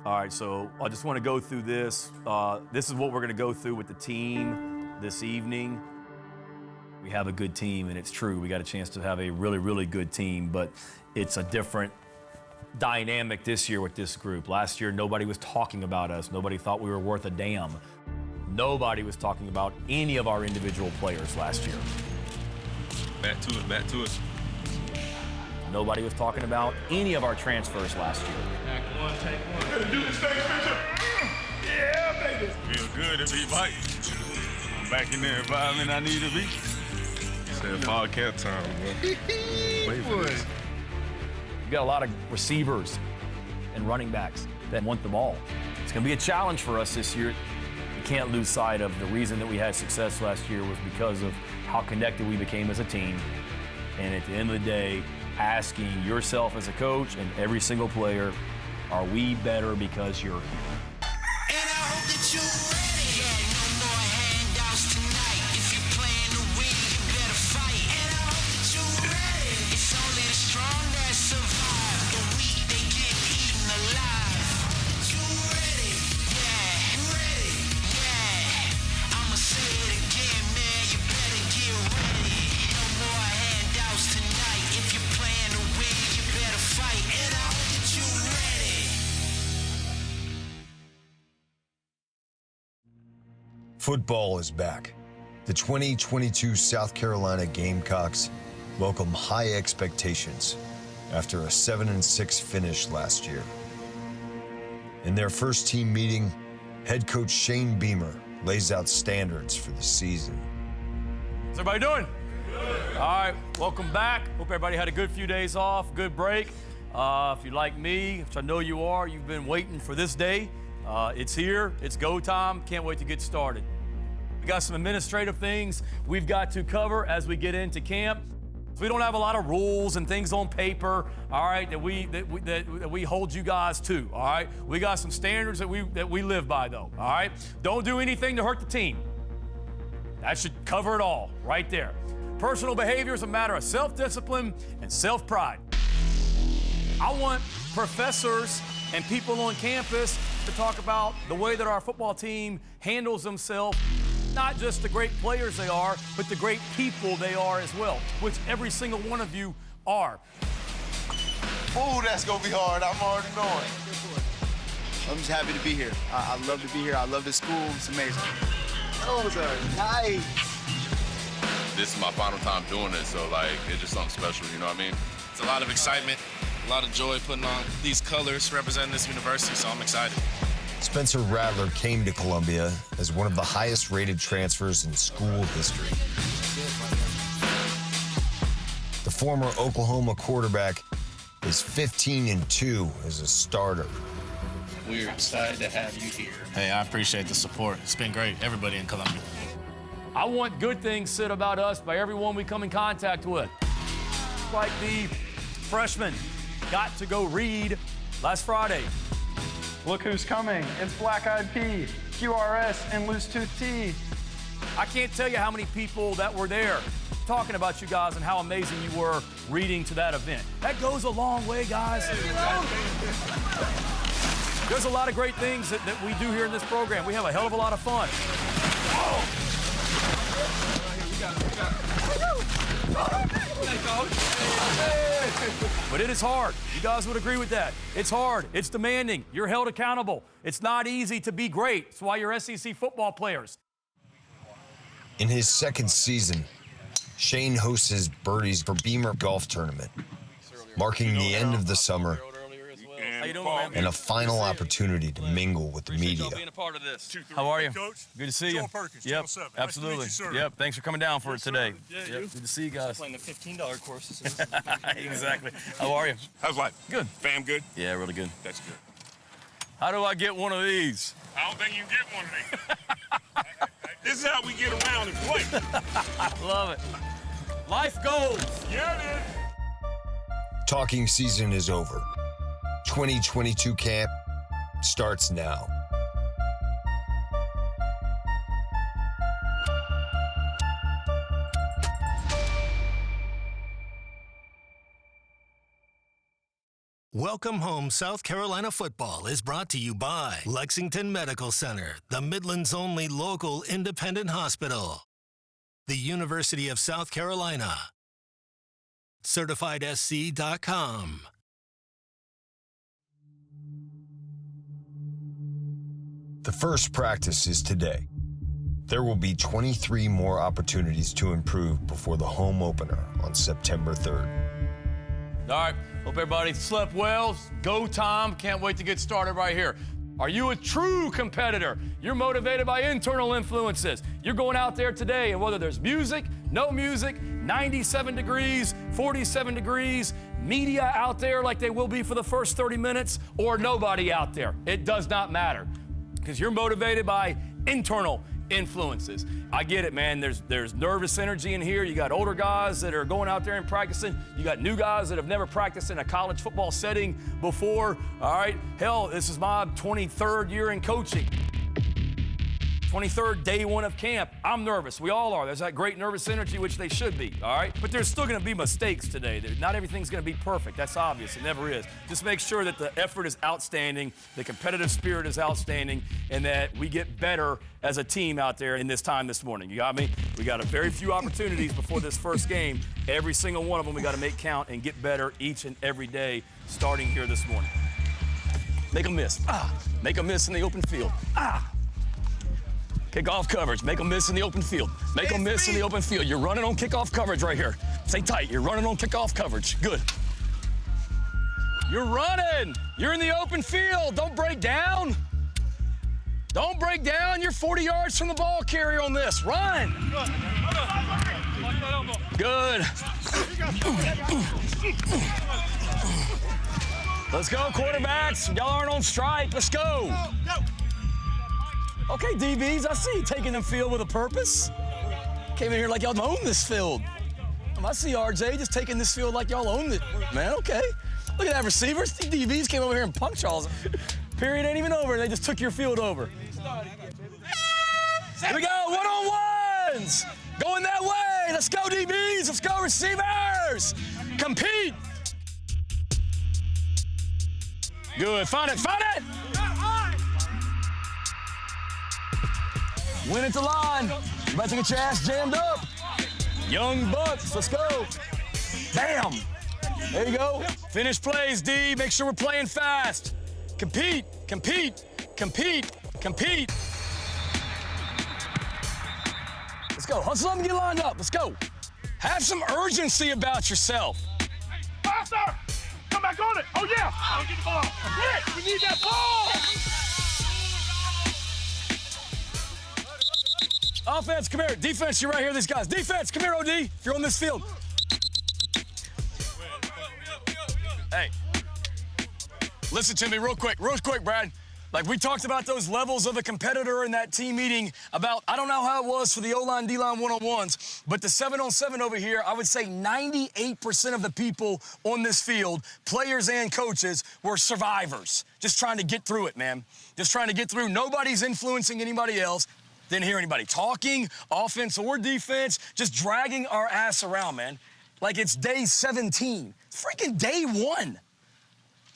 All right, so I just want to go through this. This is what we're going to go through with the team this evening. We have a good team, and it's true. We got a chance to have a really, really good team, but it's a different dynamic this year with this group. Last year, nobody was talking about us. Nobody thought we were worth a damn. Nobody was talking about any of our individual players last year. Back to it. Nobody was talking about any of our transfers last year. Take one. Gonna do this thing, Yeah, baby. Feel good to be Mike. I'm back in the environment I need to be. Said fall camp time, bro. Wait for this. You got a lot of receivers and running backs that want the ball. It's going to be a challenge for us this year. You can't lose sight of the reason that we had success last year was because of how connected we became as a team. And at the end of the day, asking yourself as a coach and every single player, are we better because you're here? And I hope that you're ready. Yeah, no more handouts tonight. If you're playing to win, you better fight. And I hope that you're ready. It's only the strong that survive. The weak, they get eaten alive. You're ready. Yeah, you ready. Yeah. I'ma say it again, man. You better get ready. No more handouts tonight. If you're playing to win, you better fight. And I hope that you're ready. Football is back. The 2022 South Carolina Gamecocks welcome high expectations after a 7-6 finish last year. In their first team meeting, head coach Shane Beamer lays out standards for the season. How's everybody doing? Good. All right, welcome back. Hope everybody had a good few days off, good break. If you're like me, which I know you are, you've been waiting for this day. It's here, it's go time. Can't wait to get started. We got some administrative things we've got to cover as we get into camp. We don't have a lot of rules and things on paper, all right, that we hold you guys to, all right? We got some standards that we live by, though, all right? Don't do anything to hurt the team. That should cover it all right there. Personal behavior is a matter of self-discipline and self-pride. I want professors and people on campus to talk about the way that our football team handles themselves, not just the great players they are, but the great people they are as well, which every single one of you are. Ooh, that's gonna be hard. I'm already knowing. I'm just happy to be here. I love to be here. I love this school. It's amazing. Those are nice. This is my final time doing it, so like it's just something special, you know what I mean? It's a lot of excitement, a lot of joy putting on these colors representing this university, so I'm excited. Spencer Rattler came to Columbia as one of the highest rated transfers in school history. The former Oklahoma quarterback is 15-2 as a starter. We're excited to have you here. Hey, I appreciate the support. It's been great, everybody in Columbia. I want good things said about us by everyone we come in contact with. Like the freshman got to go read last Friday. Look who's coming. It's Black Eyed P, QRS, and Loose Tooth T. I can't tell you how many people that were there talking about you guys and how amazing you were reading to that event. That goes a long way, guys. There's a lot of great things that we do here in this program. We have a hell of a lot of fun. But it is hard. You guys would agree with that. It's hard. It's demanding. You're held accountable. It's not easy to be great. That's why you're SEC football players. In his second season, Shane hosts his Birdies for Beamer Golf Tournament, marking the end of the summer How you doing, man? and a final opportunity to mingle with the media. How are you? Coach? Good to see you. Joel Perkins, Yep, Channel 7. absolutely. Nice to meet you, sir. Yep, thanks for coming down for it today. Yeah, Yep, you? good to see you guys. Playing the $15 courses. Exactly. How are you? How's life? Good. Fam good? Yeah, really good. That's good. How do I get one of these? I don't think you can get one of these. This is how we get around and play. I love it. Life goals. Yeah, it is. Talking season is over. 2022 camp starts now. Welcome Home South Carolina Football is brought to you by Lexington Medical Center, the Midland's only local independent hospital. The University of South Carolina. CertifiedSC.com. The first practice is today. There will be 23 more opportunities to improve before the home opener on September 3rd. All right, hope everybody slept well. Go time, can't wait to get started right here. Are you a true competitor? You're motivated by internal influences. You're going out there today, and whether there's music, no music, 97 degrees, 47 degrees, media out there like they will be for the first 30 minutes, or nobody out there, it does not matter, because you're motivated by internal influences. I get it, man. There's nervous energy in here. You got older guys that are going out there and practicing. You got new guys that have never practiced in a college football setting before. All right, hell, this is my 23rd year in coaching. 23rd day one of camp. I'm nervous. We all are. There's that great nervous energy, which they should be, all right? But there's still going to be mistakes today. Not everything's going to be perfect. That's obvious. It never is. Just make sure that the effort is outstanding, the competitive spirit is outstanding, and that we get better as a team out there in this time this morning. You got me? We got a very few opportunities before this first game. Every single one of them we got to make count and get better each and every day starting here this morning. Make a miss. Make a miss in the open field. Kickoff coverage. Make them miss in the open field. Make them miss in the open field. You're running on kickoff coverage right here. Stay tight. You're running on kickoff coverage. Good. You're running. You're in the open field. Don't break down. Don't break down. You're 40 yards from the ball carrier on this. Run. Good. Let's go, quarterbacks. Y'all aren't on strike. Let's go. Okay, DBs, I see you taking the field with a purpose. Came in here like y'all own this field. I see RJ just taking this field like y'all own it. Man, okay. Look at that, receivers. These DBs came over here and punked y'all. Period ain't even over. They just took your field over. Here we go, one-on-ones. Going that way. Let's go, DBs. Let's go, receivers. Compete. Good, find it, find it. Win at the line. You're about to get your ass jammed up. Young Bucks, let's go. Bam. There you go. Finish plays, D. Make sure we're playing fast. Compete, compete, compete, compete. Let's go. Hustle up and get lined up. Let's go. Have some urgency about yourself. Faster! Come back on it. Oh, yeah. Oh, get the ball. Yeah, we need that ball. Offense, come here. Defense, you're right here. These guys. Defense, come here, OD. If you're on this field. Hey, listen to me real quick, Brad. Like, we talked about those levels of a competitor in that team meeting about, I don't know how it was for the O-line, D-line one-on-ones, but the 7-on-7 over here, I would say 98% of the people on this field, players and coaches, were survivors. Just trying to get through it, man. Just trying to get through. Nobody's influencing anybody else. Didn't hear anybody talking, offense or defense, just dragging our ass around, man. Like it's day 17. It's freaking day 1.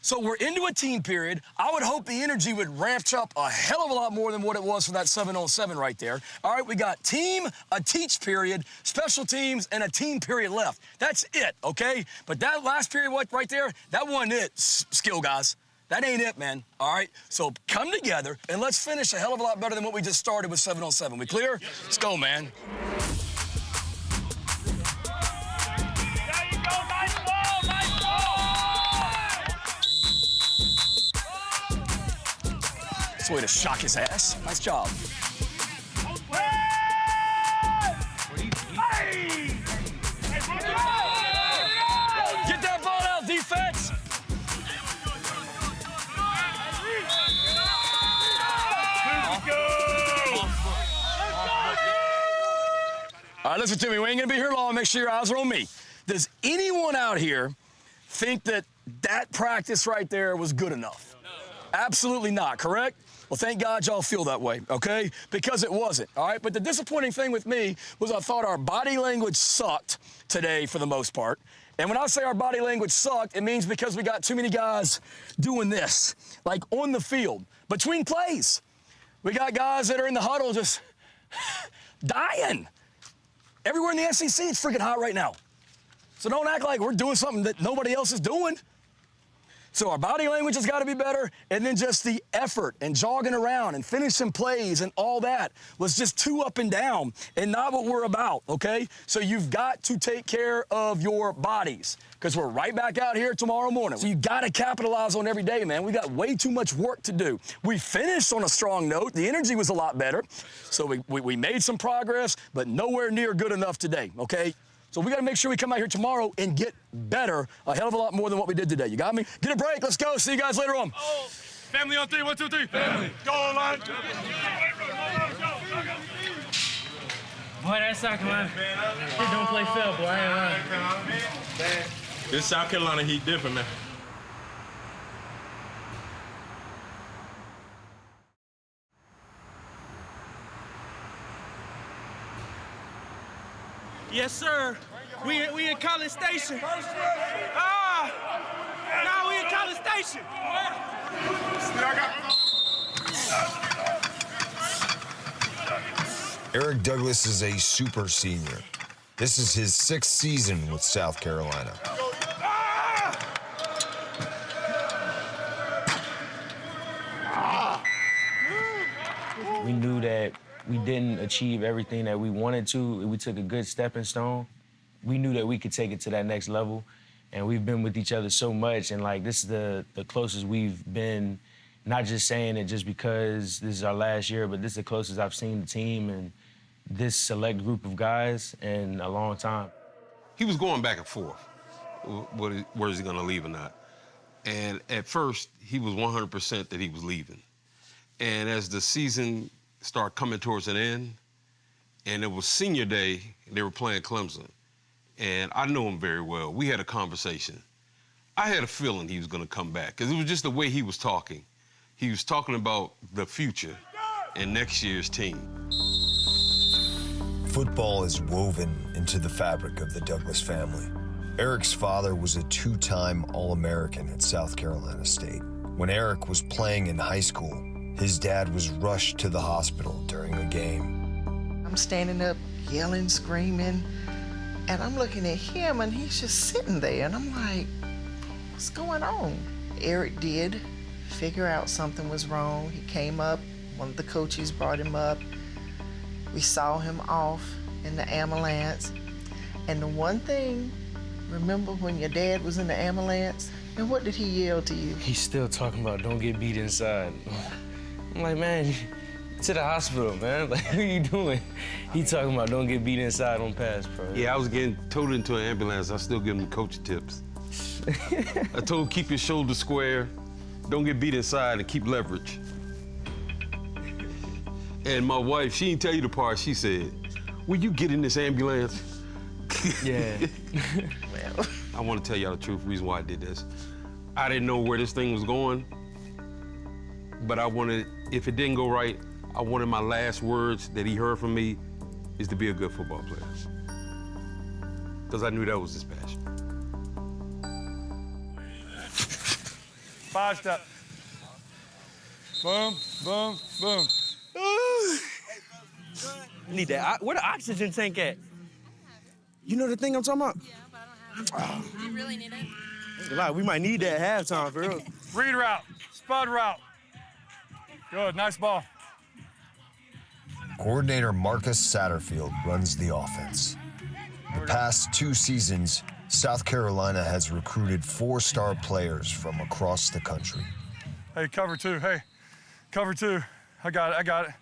So we're into a team period. I would hope the energy would ramp up a hell of a lot more than what it was for that 7-on-7 right there. All right, we got team, a teach period, special teams, and a team period left. That's it, okay? But that last period right there, that wasn't it, skill guys. That ain't it, man, all right? So come together, and let's finish a hell of a lot better than what we just started with 7-on-7. We clear? Yes, let's go, man. There you go, nice ball, nice ball. That's a way to shock his ass. Nice job. Get that ball out, defense. All right, listen to me. We ain't gonna be here long. Make sure your eyes are on me. Does anyone out here think that practice right there was good enough? No. Absolutely not, correct? Well, thank God y'all feel that way, okay? Because it wasn't, all right? But the disappointing thing with me was I thought our body language sucked today for the most part. And when I say our body language sucked, it means because we got too many guys doing this, like on the field, between plays. We got guys that are in the huddle just dying. Everywhere in the SEC, it's freaking hot right now. So don't act like we're doing something that nobody else is doing. So our body language has got to be better, and then just the effort and jogging around and finishing plays and all that was just too up and down and not what we're about, okay? So you've got to take care of your bodies because we're right back out here tomorrow morning. So you got to capitalize on every day, man. We got way too much work to do. We finished on a strong note. The energy was a lot better. So we made some progress, but nowhere near good enough today, okay? So we got to make sure we come out here tomorrow and get better, a hell of a lot more than what we did today. You got me? Get a break. Let's go. See you guys later on. Oh. Family on 3. 1, 2, 3. Family. Go online. Boy, that South Carolina, they don't play fair, boy. I ain't lying. This South Carolina Heat different, man. Yes, sir. We in College Station. Now we in College Station. Eric Douglas is a super senior. This is his 6th season with South Carolina. We knew that we didn't achieve everything that we wanted to. We took a good stepping stone. We knew that we could take it to that next level, and we've been with each other so much, and like this is the closest we've been, not just saying it just because this is our last year, but this is the closest I've seen the team and this select group of guys in a long time. He was going back and forth. Where is he gonna leave or not? And at first, he was 100% that he was leaving. And as the season started coming towards an end, and it was senior day, and they were playing Clemson. And I know him very well. We had a conversation. I had a feeling he was gonna come back, because it was just the way he was talking. He was talking about the future and next year's team. Football is woven into the fabric of the Douglas family. Eric's father was a 2-time All-American at South Carolina State. When Eric was playing in high school, his dad was rushed to the hospital during a game. I'm standing up, yelling, screaming, and I'm looking at him, and he's just sitting there, and I'm like, what's going on? Eric did figure out something was wrong. He came up, one of the coaches brought him up. We saw him off in the ambulance, and the one thing, remember when your dad was in the ambulance, and what did he yell to you? He's still talking about don't get beat inside. I'm like, man, to the hospital, man. Like, what are you doing? He talking about don't get beat inside on pass, bro. Yeah, I was getting towed into an ambulance. I still give him coach tips. I told him keep your shoulders square, don't get beat inside, and keep leverage. And my wife, she didn't tell you the part. She said, will you get in this ambulance? Yeah. Well, I want to tell y'all the truth, reason why I did this. I didn't know where this thing was going, but I wanted, if it didn't go right, I wanted my last words that he heard from me is to be a good football player. Because I knew that was his passion. 5 step. Boom, boom, boom. Need that. Where the oxygen tank at? You know the thing I'm talking about? Yeah, but I don't have it. You really need it? We might need that at halftime, for real. Read route, spud route. Good, nice ball. Coordinator Marcus Satterfield runs the offense. The past 2 seasons, South Carolina has recruited 4-star players from across the country. Hey, cover 2. Hey, cover 2. I got it.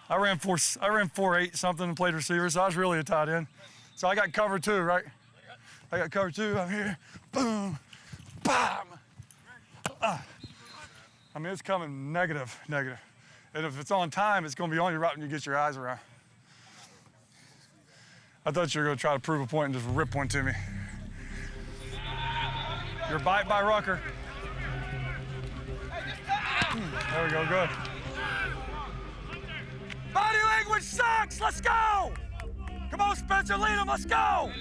I ran 4.8 something and played receiver, so I was really a tight end. So I got cover 2, right? I got cover 2. I'm here. Boom. Bam. I mean, it's coming negative. And if it's on time, it's going to be on you right when you get your eyes around. I thought you were going to try to prove a point and just rip one to me. Your bite by Rucker. There we go, good. Body language sucks, let's go! Come on, Spencer, lead him, let's go!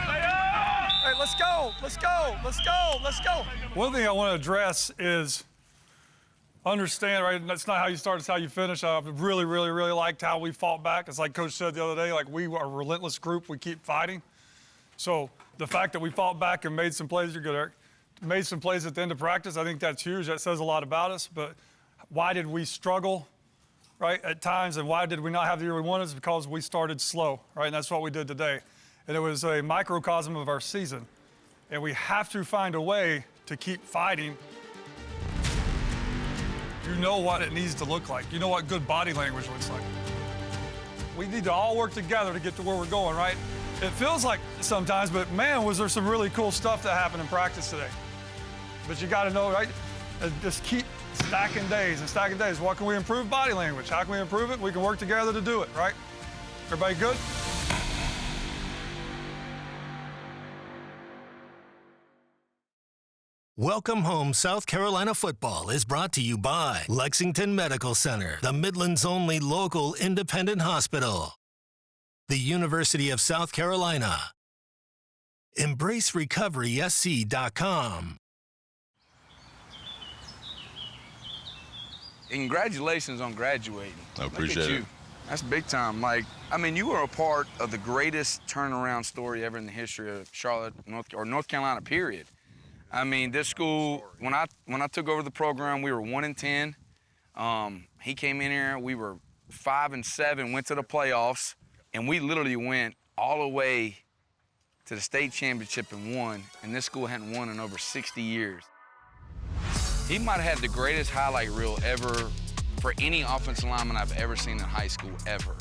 Hey, let's go, let's go, let's go, let's go. One thing I want to address is understand, right, that's not how you start, it's how you finish. I've really, really, really liked how we fought back. It's like Coach said the other day, like we are a relentless group, we keep fighting. So the fact that we fought back and made some plays, you're good, Eric, made some plays at the end of practice, I think that's huge. That says a lot about us. But why did we struggle, right, at times, and why did we not have the year we wanted? It's because we started slow, right, and that's what we did today. And it was a microcosm of our season. And we have to find a way to keep fighting. You know what it needs to look like. You know what good body language looks like. We need to all work together to get to where we're going, right? It feels like sometimes, but man, was there some really cool stuff that happened in practice today. But you got to know, right? Just keep stacking days and stacking days. What can we improve? Body language. How can we improve it? We can work together to do it, right? Everybody good? Welcome Home South Carolina Football is brought to you by Lexington Medical Center, the Midlands' only local independent hospital. The University of South Carolina. EmbraceRecoverySC.com. Congratulations on graduating. I appreciate it. That's big time. Like, I mean, you were a part of the greatest turnaround story ever in the history of Charlotte, North Carolina, period. I mean, this school, when I took over the program, we were 1-10. He came in here, we were 5-7, went to the playoffs, and we literally went all the way to the state championship and won, and this school hadn't won in over 60 years. He might have had the greatest highlight reel ever for any offensive lineman I've ever seen in high school, ever.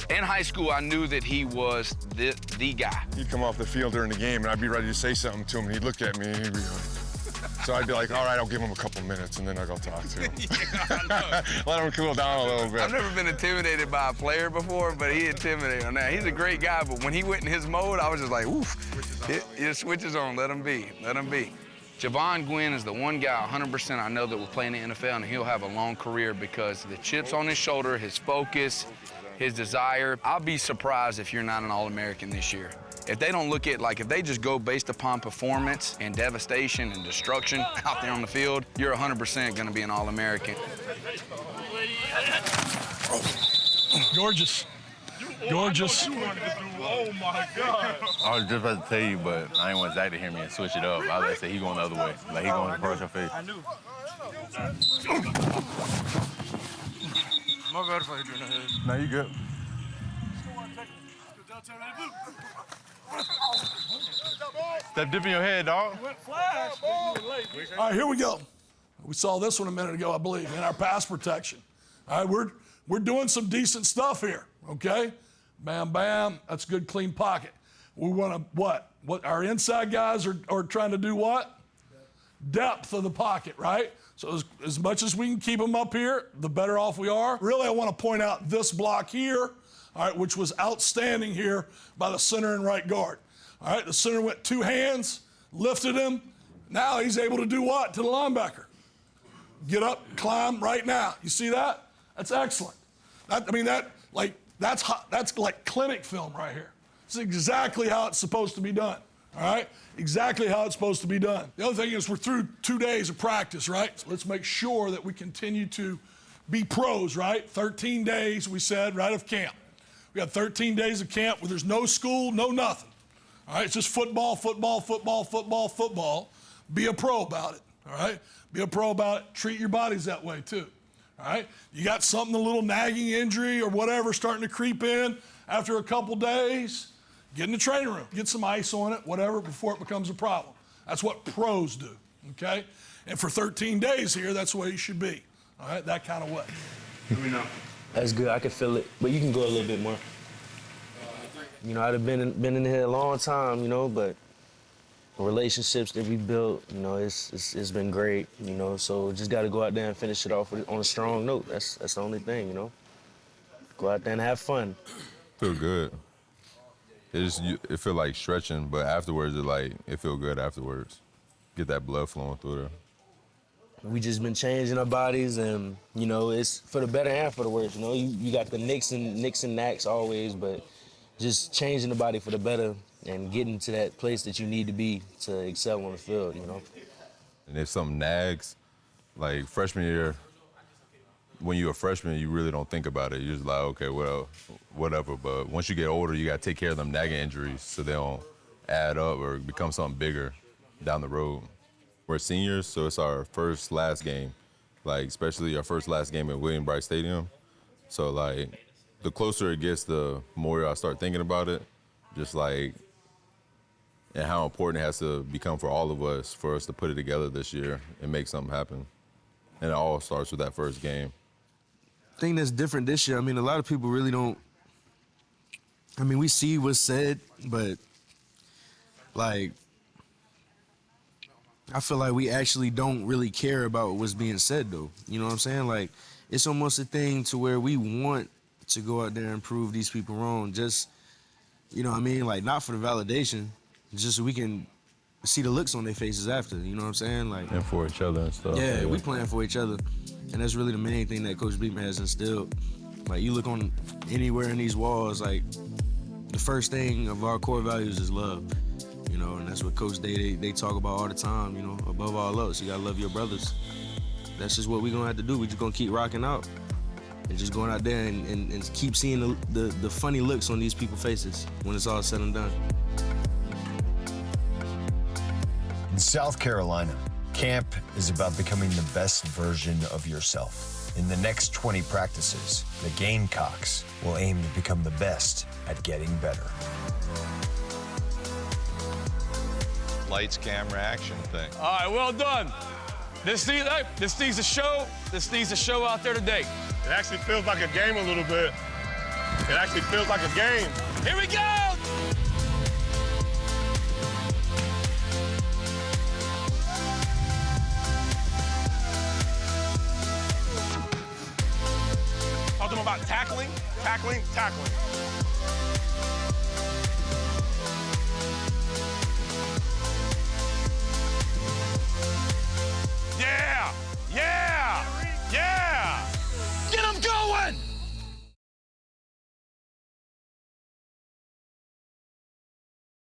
In high school, I knew that he was the guy. He'd come off the field during the game, and I'd be ready to say something to him, and he'd look at me, and he'd be like, so I'd be like, all right, I'll give him a couple minutes, and then I'll go talk to him. Yeah, Let him cool down a little bit. I've never been intimidated by a player before, but he intimidated on that. He's a great guy, but when he went in his mode, I was just like, oof, his switches on, let him be, let him be. Javon Gwynn is the one guy 100% I know that will play in the NFL, and he'll have a long career because the chips on his shoulder, his focus, his desire. I'll be surprised if you're not an All-American this year. If they don't look at, like, if they just go based upon performance and devastation and destruction out there on the field, you're 100% gonna be an All-American. Gorgeous. Gorgeous. Oh, my God. I was just about to tell you, but I didn't want Zach to hear me and switch it up. I was going to say he going the other way. Like, he going across your face. I knew. My bad if I hit you in the head. No, you good. Stop dipping your head, dog. All right, here we go. We saw this one a minute ago, I believe, in our pass protection. All right, we're doing some decent stuff here, okay? Bam, bam, that's a good, clean pocket. We want to, what our inside guys are trying to do what? Depth of the pocket, right? So as much as we can keep them up here, the better off we are. Really, I want to point out this block here, all right, which was outstanding here by the center and right guard. All right, the center went two hands, lifted him. Now he's able to do what to the linebacker? Get up, climb right now. You see that? That's excellent. That's like clinic film right here. This is exactly how it's supposed to be done. All right? Exactly how it's supposed to be done. The other thing is we're through 2 days of practice, right? So let's make sure that we continue to be pros, right? 13 days, we said, right, of camp. We got 13 days of camp where there's no school, no nothing. All right? It's just football, football, football, football, football. Be a pro about it, all right? Be a pro about it. Treat your bodies that way, too. All right? You got something, a little nagging injury or whatever starting to creep in after a couple days, get in the training room, get some ice on it, whatever, before it becomes a problem. That's what pros do, okay? And for 13 days here, that's the way you should be, all right? That kind of way. That's good. I can feel it, but you can go a little bit more. You know, I'd have been in here a long time, you know, but the relationships that we built, you know, it's been great, you know, so just got to go out there and finish it off on a strong note. That's the only thing, you know. Go out there and have fun. Feel good. It feel like stretching, but afterwards it feel good afterwards. Get that blood flowing through there. We just been changing our bodies, and you know it's for the better and for the worse. You know, you got the nicks and knacks always, but just changing the body for the better and getting to that place that you need to be to excel on the field, you know. And if something nags, like freshman year, when you're a freshman, you really don't think about it. You're just like, okay, well, whatever. But once you get older, you got to take care of them nagging injuries so they don't add up or become something bigger down the road. We're seniors, so it's our first last game, like especially our first last game at William Bright Stadium. So like the closer it gets, the more I start thinking about it, just like, and how important it has to become for all of us for us to put it together this year and make something happen. And it all starts with that first game. I think that's different this year. I mean, a lot of people really don't. I mean, we see what's said, but like, I feel like we actually don't really care about what's being said, though. You know what I'm saying? Like, it's almost a thing to where we want to go out there and prove these people wrong. Just, you know what I mean? Like, not for the validation, just so we can see the looks on their faces after. You know what I'm saying? Like, and for each other and stuff. Yeah, we playing for each other. And that's really the main thing that Coach Beekman has instilled. Like, you look on anywhere in these walls, like, the first thing of our core values is love. You know, and that's what Coach they talk about all the time, you know, above all else. You gotta love your brothers. That's just what we're gonna have to do. We're just gonna keep rocking out and just going out there and keep seeing the funny looks on these people's faces when it's all said and done. In South Carolina, camp is about becoming the best version of yourself. In the next 20 practices, the Gamecocks will aim to become the best at getting better. Lights, camera, action thing. All right, well done. This needs a show. This needs a show out there today. It actually feels like a game a little bit. It actually feels like a game. Here we go! Talk to them about tackling, tackling, tackling.